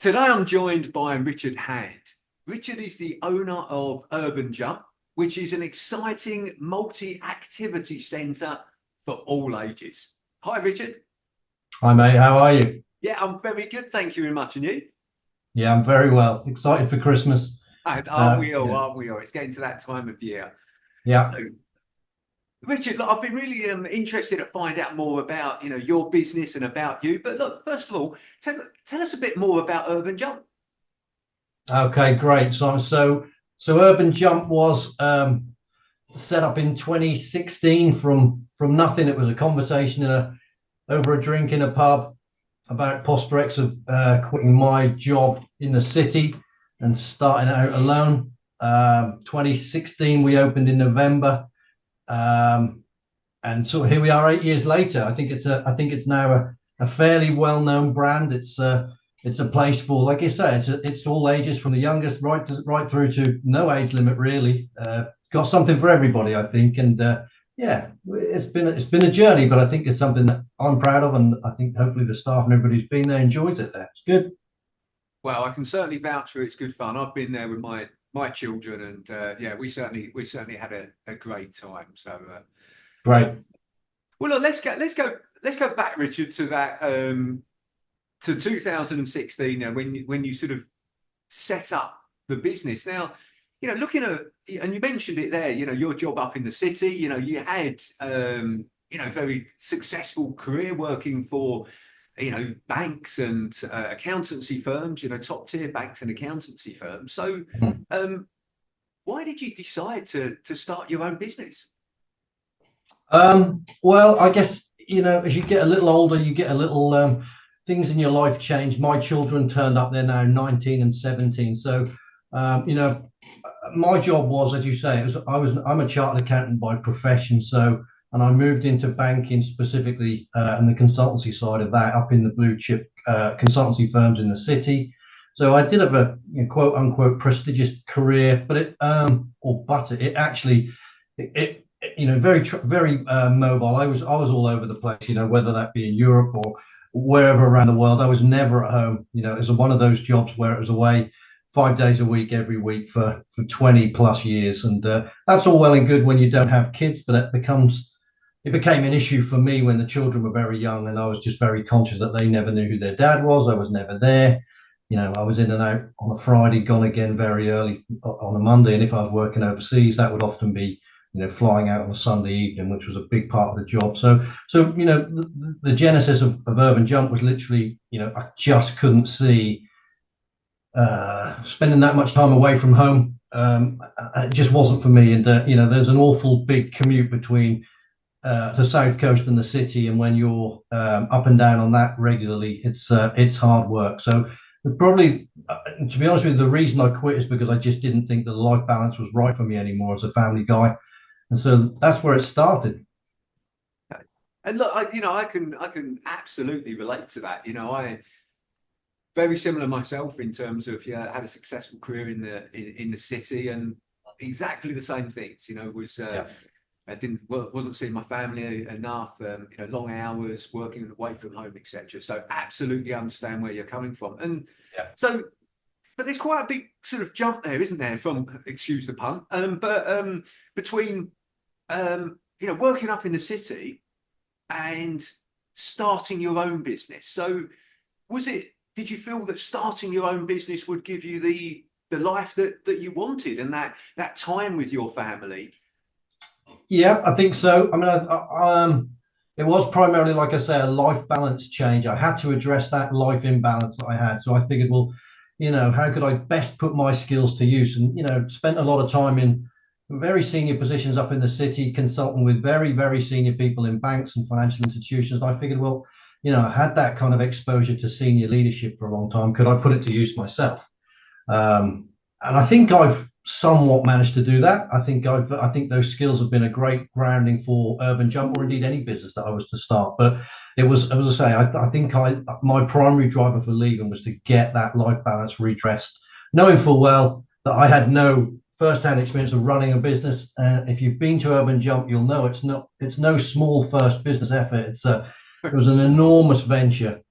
Today I'm joined by Richard Hand. Richard is the owner of Urban Jump, which is an exciting multi-activity centre for all ages. Hi, Richard. Hi mate, how are you? Yeah, I'm very good. Thank you very much. And you? Yeah, I'm very well. Excited for Christmas. And are we all? Yeah, Are we all? It's getting to that time of year. So, yeah. Richard, look, I've been really interested to find out more about your business and about you. But look, first of all, tell us a bit more about Urban Jump. Okay, great. So Urban Jump was set up in 2016 from nothing. It was a conversation over a drink in a pub about prospects of quitting my job in the city and starting out alone. 2016, we opened in November. Um, and so here we are 8 years later. I think it's now a fairly well-known brand. It's a place for, like you say, it's all ages from the youngest right through to no age limit really. Got something for everybody, I think, and yeah, it's been a journey, but I think it's something that I'm proud of, and I think hopefully the staff and everybody who's been there enjoys it. There, it's good. Well, I can certainly vouch for it's good fun. I've been there with my children, and yeah, we certainly had a great time. So, Great. well, look, let's go back, Richard, to that to 2016. Now, when you sort of set up the business. Now, looking at, and you mentioned it there. Your job up in the city. You had very successful career working for banks and accountancy firms, top tier banks and accountancy firms. So, um, why did you decide to start your own business? Well, I guess as you get a little older, you get a little things in your life change. My children turned up; they're now 19 and 17. So, my job was, as you say, I'm a chartered accountant by profession. So, and I moved into banking specifically and the consultancy side of that up in the blue chip consultancy firms in the city. So I did have a quote unquote prestigious career, but it actually very mobile. I was all over the place, whether that be in Europe or wherever around the world. I was never at home. It was one of those jobs where it was away 5 days a week every week for 20 plus years, and that's all well and good when you don't have kids, but it became an issue for me when the children were very young, and I was just very conscious that they never knew who their dad was. I was never there. I was in and out on a Friday, gone again very early on a Monday, and if I was working overseas, that would often be flying out on a Sunday evening, which was a big part of the job. So the genesis of Urban Jump was literally, I just couldn't see spending that much time away from home. It just wasn't for me. And there's an awful big commute between the south coast and the city, and when you're up and down on that regularly, it's hard work. So probably, to be honest with you, the reason I quit is because I just didn't think that the life balance was right for me anymore as a family guy, and so that's where it started. And look, I can absolutely relate to that. I very similar myself in terms of, yeah, I had a successful career in the city, and exactly the same things. Was Yeah. I didn't wasn't seeing my family enough. Long hours working away from home, etc. So absolutely understand where you're coming from. And Yeah. so, but there's quite a big sort of jump there, isn't there? From, excuse the pun, but between working up in the city and starting your own business. So was it? Did you feel that starting your own business would give you the life that you wanted, and that time with your family? Yeah, I think so. I mean, it was primarily, like I say, a life balance change. I had to address that life imbalance that I had. So I figured, well, how could I best put my skills to use? And, spent a lot of time in very senior positions up in the city, consulting with very, very senior people in banks and financial institutions. And I figured, well, I had that kind of exposure to senior leadership for a long time. Could I put it to use myself? And I think I've somewhat managed to do that. I think those skills have been a great grounding for Urban Jump, or indeed any business that I was to start. But it was, as I say, I think my primary driver for leaving was to get that life balance redressed, knowing full well that I had no first-hand experience of running a business. If you've been to Urban Jump, you'll know it's no small first business effort. It was an enormous venture.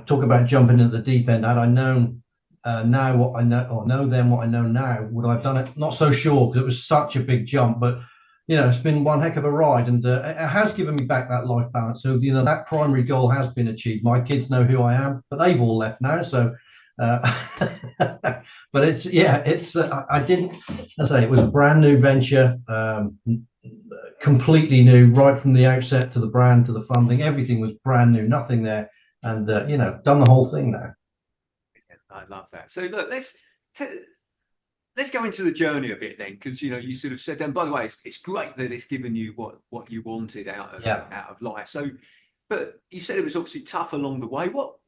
talk about jumping into the deep end. Had I known now what I know, or know then what I know now, would I have done it? Not so sure, because it was such a big jump. But it's been one heck of a ride, and it has given me back that life balance. So that primary goal has been achieved. My kids know who I am, but they've all left now. So, but I didn't. I say it was a brand new venture. Completely new, right from the outset, to the brand, to the funding. Everything was brand new, nothing there, and done the whole thing now. I love that. So look, let's go into the journey a bit then, because you sort of said, and by the way, it's great that it's given you what you wanted out of life. So, but you said it was obviously tough along the way. What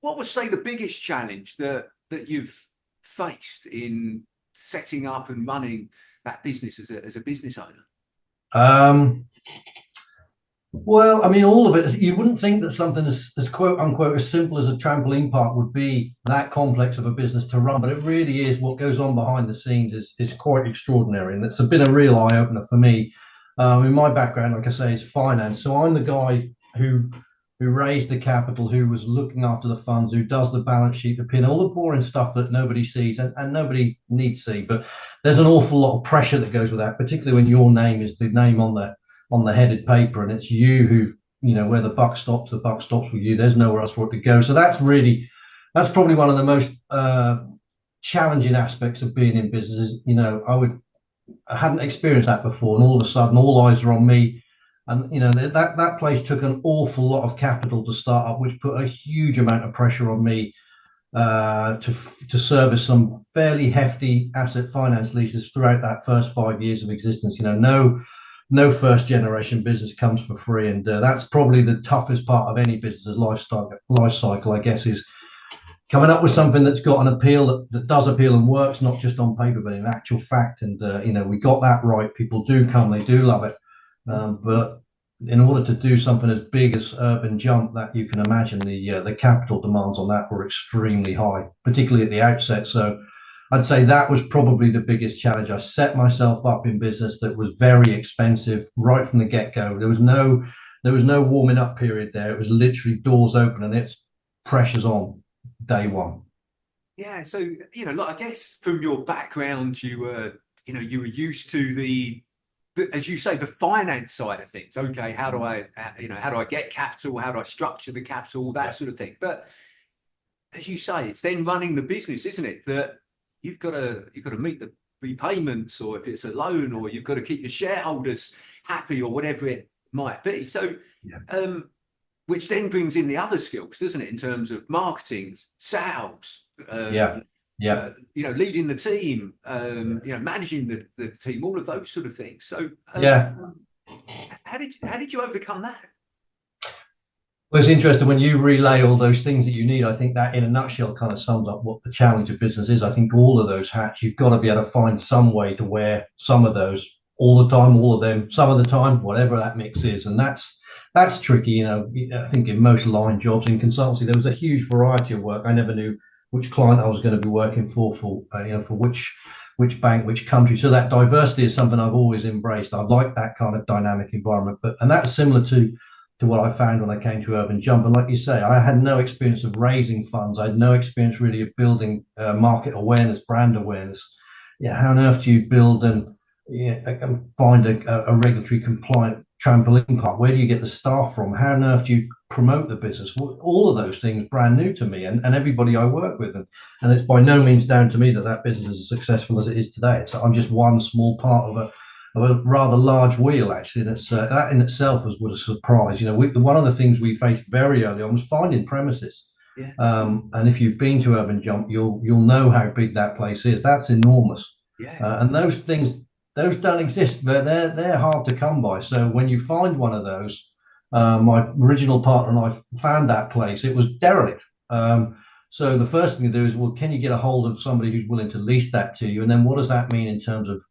was, say, the biggest challenge that you've faced in setting up and running that business as a business owner? Well, I mean, all of it. You wouldn't think that something as quote unquote as simple as a trampoline park would be that complex of a business to run, but it really is. What goes on behind the scenes is quite extraordinary, and it's been a real eye opener for me. In my background, like I say, is finance, so I'm the guy who raised the capital, who was looking after the funds, who does the balance sheet, the pin, all the boring stuff that nobody sees and nobody needs to see. But there's an awful lot of pressure that goes with that, particularly when your name is the name on the headed paper, and it's you who, where the buck stops with you. There's nowhere else for it to go. So that's probably one of the most challenging aspects of being in business. I hadn't experienced that before, and all of a sudden all eyes are on me. And that place took an awful lot of capital to start up, which put a huge amount of pressure on me to service some fairly hefty asset finance leases throughout that first 5 years of existence. No first generation business comes for free, and that's probably the toughest part of any business's life cycle, I guess, is coming up with something that's got an appeal, that does appeal and works, not just on paper but in actual fact. And we got that right. People do come, they do love it. But in order to do something as big as Urban Jump, that you can imagine the capital demands on that were extremely high, particularly at the outset. So I'd say that was probably the biggest challenge. I set myself up in business that was very expensive right from the get-go. There was no warming up period there. It was literally doors open and it's pressures on day one. Yeah. So I guess from your background, you were used to as you say, the finance side of things. Okay, how do I get capital? How do I structure the capital? That sort of thing. But as you say, it's then running the business, isn't it? That you've got to meet the repayments, or if it's a loan, or you've got to keep your shareholders happy, or whatever it might be. So, which then brings in the other skills, doesn't it, in terms of marketing, sales, leading the team, managing the team, all of those sort of things. So, how did you overcome that? Well, it's interesting when you relay all those things that you need. I think that in a nutshell kind of sums up what the challenge of business is. I think all of those hats, you've got to be able to find some way to wear some of those all the time, all of them, some of the time, whatever that mix is. And that's tricky. I think in most line jobs in consultancy, there was a huge variety of work. I never knew which client I was going to be working for which bank, which country. So that diversity is something I've always embraced. I like that kind of dynamic environment. And that's similar to what I found when I came to Urban Jump. And like you say, I had no experience of raising funds. I had no experience really of building market awareness, brand awareness. How on earth do you build and find a regulatory compliant trampoline park? Where do you get the staff from? How on earth do you promote the business? All of those things brand new to me and everybody I work with. And it's by no means down to me that business is as successful as it is today. I'm just one small part of a rather large wheel, actually. And it's that in itself was a surprise. One of the things we faced very early on was finding premises. And if you've been to Urban Jump, you'll know how big that place is. That's enormous. And those things, those don't exist. They're hard to come by. So when you find one of those, my original partner and I found that place. It was derelict. So the first thing to do is, well, can you get a hold of somebody who's willing to lease that to you? And then what does that mean in terms of,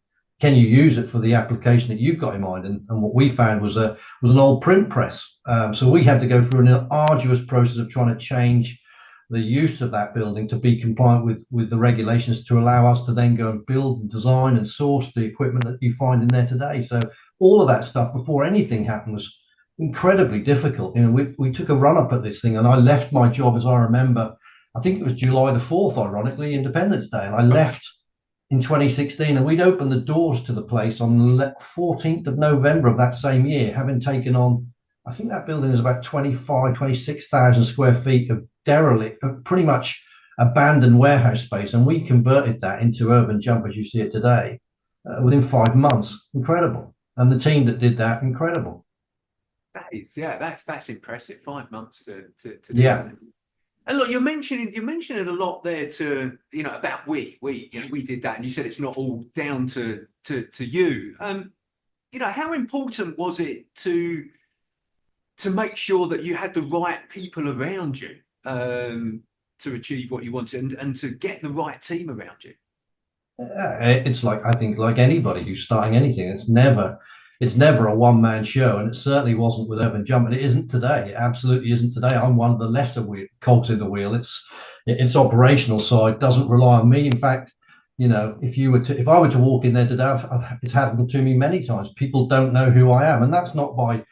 can you use it for the application that you've got in mind? And what we found was an old print press. So we had to go through an arduous process of trying to change the use of that building to be compliant with the regulations, to allow us to then go and build and design and source the equipment that you find in there today. So all of that stuff before anything happened incredibly difficult. We took a run up at this thing, and I left my job, as I remember. I think it was July the 4th, ironically, Independence Day, and I left in 2016, and we'd opened the doors to the place on the 14th of November of that same year, having taken on, I think that building is about 26,000 square feet of derelict, of pretty much abandoned warehouse space. And we converted that into Urban Jump as you see it today within 5 months. Incredible. And the team that did that, incredible. That is, yeah, that's impressive. 5 months to do Yeah. that. And look, you're mentioning a lot there to, about we did that, and you said it's not all down to you. How important was it to make sure that you had the right people around you to achieve what you wanted, and to get the right team around you? It's like, I think, like anybody who's starting anything, it's never a one-man show, and it certainly wasn't with Urban Jump, and it isn't today. It absolutely isn't today. I'm one of the lesser cogs in the wheel. Its operational side doesn't rely on me. In fact, if I were to walk in there today, it's happened to me many times. People don't know who I am, and that's not by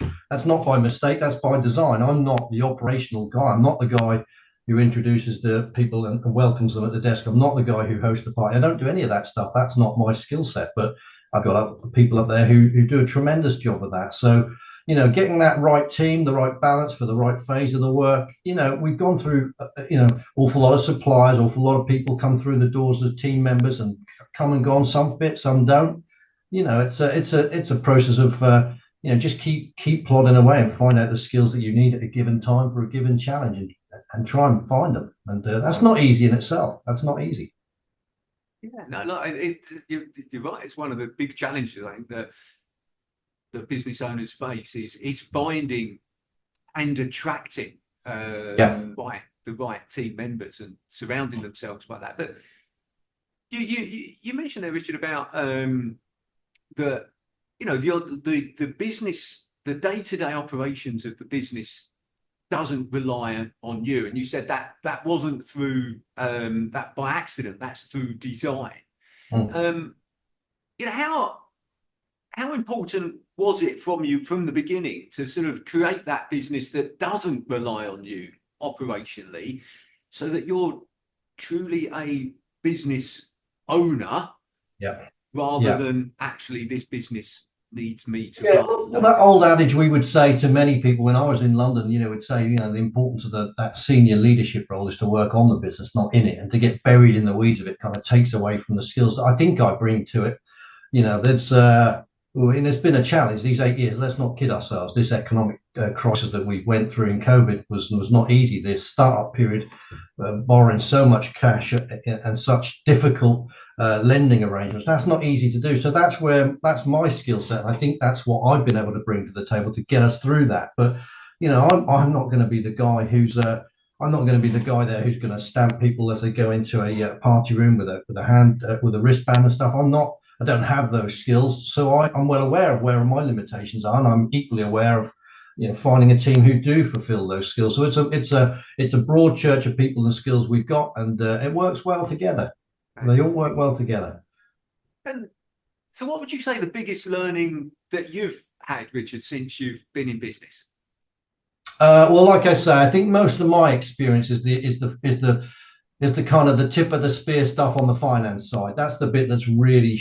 mistake. That's by design. I'm not the operational guy. I'm not the guy who introduces the people and welcomes them at the desk. I'm not the guy who hosts the party. I don't do any of that stuff. That's not my skill set. But I've got people up there who do a tremendous job of that. So, getting that right team, the right balance for the right phase of the work. We've gone through, awful lot of suppliers, awful lot of people come through the doors as team members and come and gone. Some fit, some don't. It's a process of, just keep plodding away and find out the skills that you need at a given time for a given challenge, and try and find them. And that's not easy in itself. That's not easy. Yeah, no, look, you're right. It's one of the big challenges, I think, that business owners face is finding and attracting Yeah. the right team members and surrounding themselves by that. But you mentioned there, Richard, about the the business, the day-to-day operations of the business doesn't rely on you, and you said that wasn't through that by accident. That's through design. Mm. How important was it from the beginning to sort of create that business that doesn't rely on you operationally, so that you're truly a business owner, Yeah. rather Yeah. than actually this business needs me to Yeah, run well, day that to old adage we would say to many people when I was in London, would say, the importance of that senior leadership role is to work on the business, not in it, and to get buried in the weeds of it kind of takes away from the skills that I think I bring to it. There's and it's been a challenge these 8 years. Let's not kid ourselves. This economic crisis that we went through in COVID was not easy. This startup period, borrowing so much cash and such difficult lending arrangements, that's not easy to do. So that's my skill set. I think that's what I've been able to bring to the table to get us through that. But I'm not going to be the guy who's I'm not going to be the guy there who's going to stamp people as they go into a party room with a hand with a wristband and stuff. I don't have those skills, so I'm well aware of where my limitations are, and I'm equally aware of finding a team who do fulfill those skills. So it's a broad church of people and skills we've got, and it works well together. They all work well together. And so, what would you say the biggest learning that you've had, Richard, since you've been in business? Well, like I say, I think most of my experience is the kind of the tip of the spear stuff on the finance side. That's the bit that's really,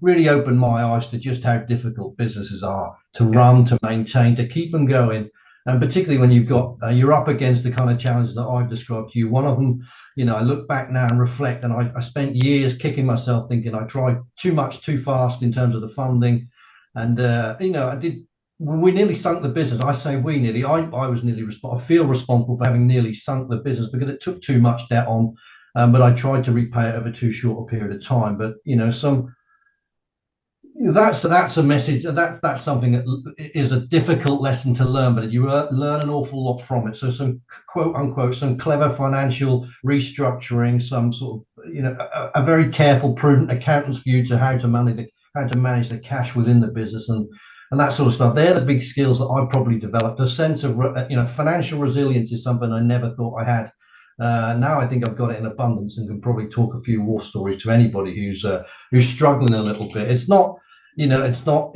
really opened my eyes to just how difficult businesses are to run, to maintain, to keep them going. And particularly when you're up against the kind of challenges that I've described to you. One of them, I look back now and reflect, and I spent years kicking myself thinking I tried too much, too fast in terms of the funding. And, I did. We nearly sunk the business. I say we nearly. I was nearly responsible. I feel responsible for having nearly sunk the business because it took too much debt on. But I tried to repay it over too short a period of time. But that's a message. That's something that is a difficult lesson to learn, but you learn an awful lot from it. So some quote unquote, some clever financial restructuring, some sort of a very careful, prudent accountant's view to how to manage the cash within the business and that sort of stuff. They're the big skills that I've probably developed. A sense of financial resilience is something I never thought I had. Now I think I've got it in abundance and can probably talk a few war stories to anybody who's struggling a little bit. it's not.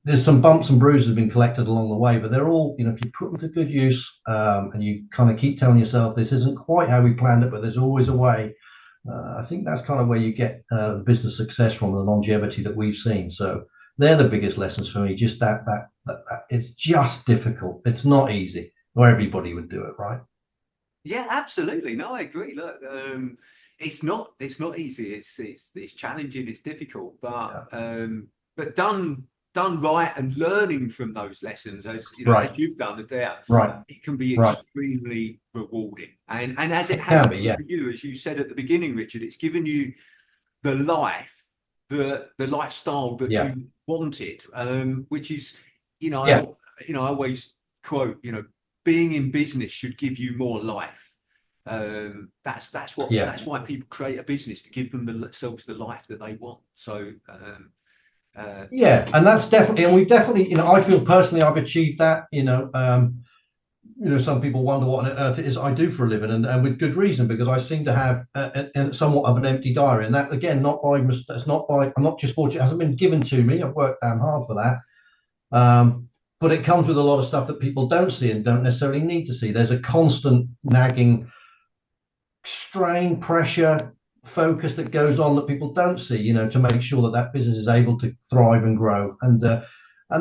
There's some bumps and bruises been collected along the way, but they're all, if you put them to good use, and you kind of keep telling yourself this isn't quite how we planned it, but there's always a way. I think that's kind of where you get the business success from, the longevity that we've seen. So they're the biggest lessons for me. Just that it's just difficult. It's not easy, or everybody would do it, right? Yeah, absolutely. No, I agree. Look, it's not easy. It's challenging. It's difficult, Yeah. but done right and learning from those lessons, as you know, Right. as you've done there, Right. it can be Right. extremely rewarding. And as it It has can be. been Yeah. for you, as you said at the beginning, Richard, it's given you the life, the lifestyle that Yeah. you wanted, which is, Yeah. I always quote, being in business should give you more life. Yeah. That's why people create a business, to give themselves the life that they want. So Yeah, and that's definitely, and we've definitely, I feel personally I've achieved that. Some people wonder what on earth it is I do for a living, and with good reason, because I seem to have somewhat of an empty diary, and that again, not by it's not by I'm not just fortunate; it hasn't been given to me. I've worked damn hard for that, but it comes with a lot of stuff that people don't see and don't necessarily need to see. There's a constant nagging strain, pressure, focus that goes on that people don't see, to make sure that that business is able to thrive and grow. And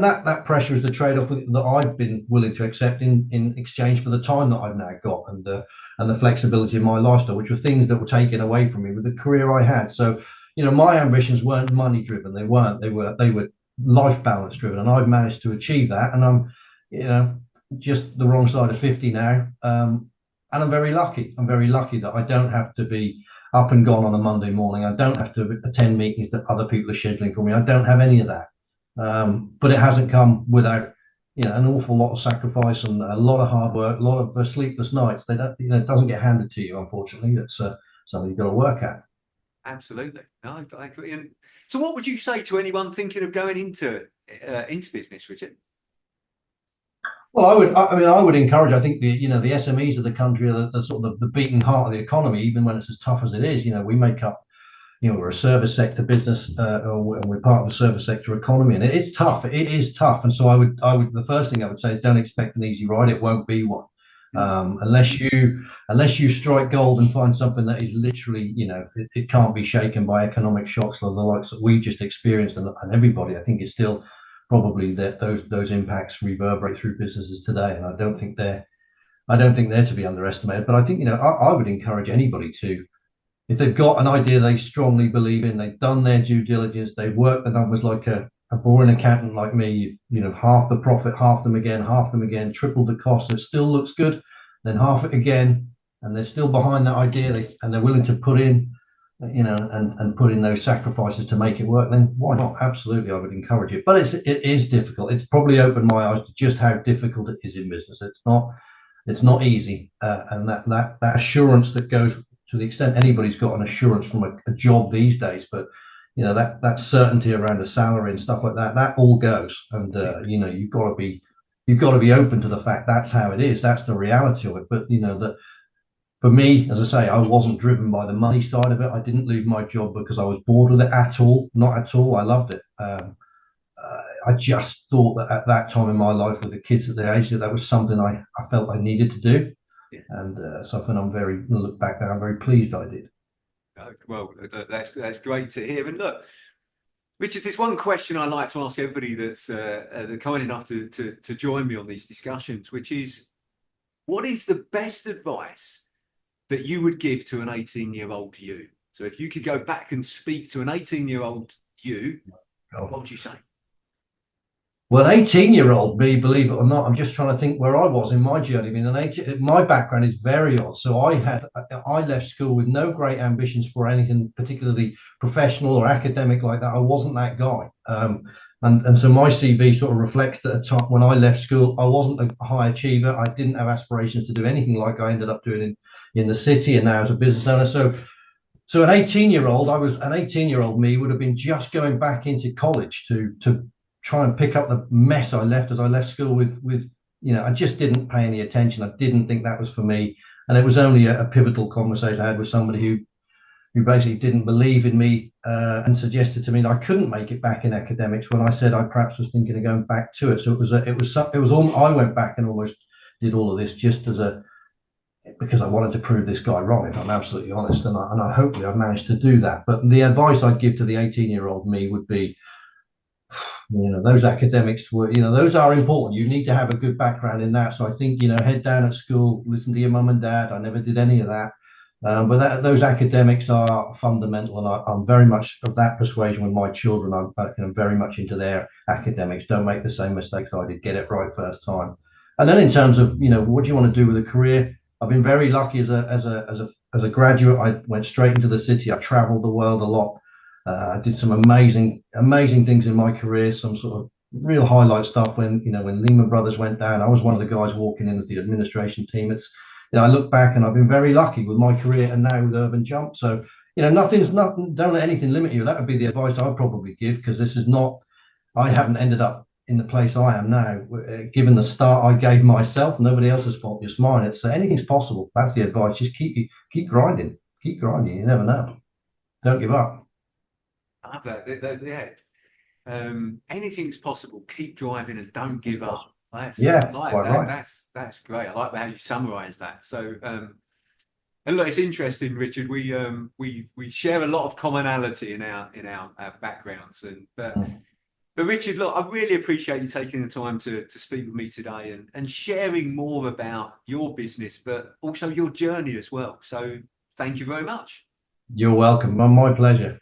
that pressure is the trade-off that I've been willing to accept in exchange for the time that I've now got, and the flexibility in my lifestyle, which were things that were taken away from me with the career I had. So, my ambitions weren't money driven. They weren't. They were life balance driven, and I've managed to achieve that. And I'm, just the wrong side of 50 now. And I'm very lucky. I'm very lucky that I don't have to be up and gone on a Monday morning. I don't have to attend meetings that other people are scheduling for me. I don't have any of that. But it hasn't come without, an awful lot of sacrifice and a lot of hard work, a lot of sleepless nights. They don't, it doesn't get handed to you, unfortunately. It's something you've got to work at. absolutely, no, I agree. And so, what would you say to anyone thinking of going into business, Richard? Well, I would encourage. I think the SMEs of the country are the sort of the beating heart of the economy, even when it's as tough as it is. We make up. We're a service sector business, and we're part of the service sector economy, and it's tough. It is tough, and so the first thing I would say is don't expect an easy ride. It won't be one, unless you strike gold and find something that is literally, it can't be shaken by economic shocks like the likes that we just experienced, and everybody, I think, is still probably that those impacts reverberate through businesses today, and I don't think they're to be underestimated. But I think, I would encourage anybody to, if they've got an idea they strongly believe in, they've done their due diligence, they've worked the numbers like a boring accountant like me, half the profit, half them again, triple the cost, it still looks good, then half it again, and they're still behind that idea, and they're willing to put in, and put in those sacrifices to make it work, then why not? Absolutely, I would encourage it. But it is difficult. It's probably opened my eyes to just how difficult it is in business. It's not easy, and that assurance that goes, to the extent anybody's got an assurance from a job these days, but that certainty around a salary and stuff like that all goes, and you've got to be open to the fact that's how it is, that's the reality of it. But that, for me, as I say, I wasn't driven by the money side of it. I didn't leave my job because I was bored with it at all, not at all. I loved it. I just thought that at that time in my life, with the kids at their age, that was something I felt I needed to do, Yeah. and something look back there, I'm very pleased I did. Well, that's great to hear. And look, Richard, there's one question I like to ask everybody that's kind enough to join me on these discussions, which is, what is the best advice that you would give to an 18-year-old you? So if you could go back and speak to an 18-year-old you, what would you say? Well, 18-year-old me, believe it or not, I'm just trying to think where I was in my journey. I mean, my background is very odd. So I left school with no great ambitions for anything particularly professional or academic like that. I wasn't that guy. And so my CV sort of reflects that at the time when I left school, I wasn't a high achiever. I didn't have aspirations to do anything like I ended up doing in the city and now as a business owner. So an 18-year-old me would have been just going back into college to try and pick up the mess I left as I left school with I just didn't pay any attention. I didn't think that was for me. And it was only a pivotal conversation I had with somebody who basically didn't believe in me and suggested to me that I couldn't make it back in academics when I said I perhaps was thinking of going back to it. So it was all, I went back and almost did all of this just as a because I wanted to prove this guy wrong, if I'm absolutely honest. And I hopefully I've managed to do that. But the advice I'd give to the 18-year-old me would be, those academics were, those are important. You need to have a good background in that. So I think, head down at school, listen to your mum and dad. I never did any of that. But those academics are fundamental, and I'm very much of that persuasion with my children. I'm very much into their academics. Don't make the same mistakes I did. Get it right first time. And then in terms of what do you want to do with a career, I've been very lucky as a graduate. I went straight into the city. I traveled the world a lot. I did some amazing things in my career. Some sort of real highlight stuff when Lehman Brothers went down. I was one of the guys walking into the administration team. It's I look back and I've been very lucky with my career and now with Urban Jump. So, nothing, don't let anything limit you. That would be the advice I'd probably give, because this is not, I haven't ended up in the place I am now, given the start I gave myself. Nobody else's fault, just mine. It's anything's possible. That's the advice. Just keep grinding. Keep grinding. You never know. Don't give up. I love that. Yeah. Anything's possible. Keep driving and don't give up. Yeah, Like quite that. right. That's great. I like how you summarise that. So, and look, it's interesting, Richard. We share a lot of commonality in our backgrounds, but Richard, look, I really appreciate you taking the time to speak with me today and sharing more about your business, but also your journey as well. So, thank you very much. You're welcome. My pleasure.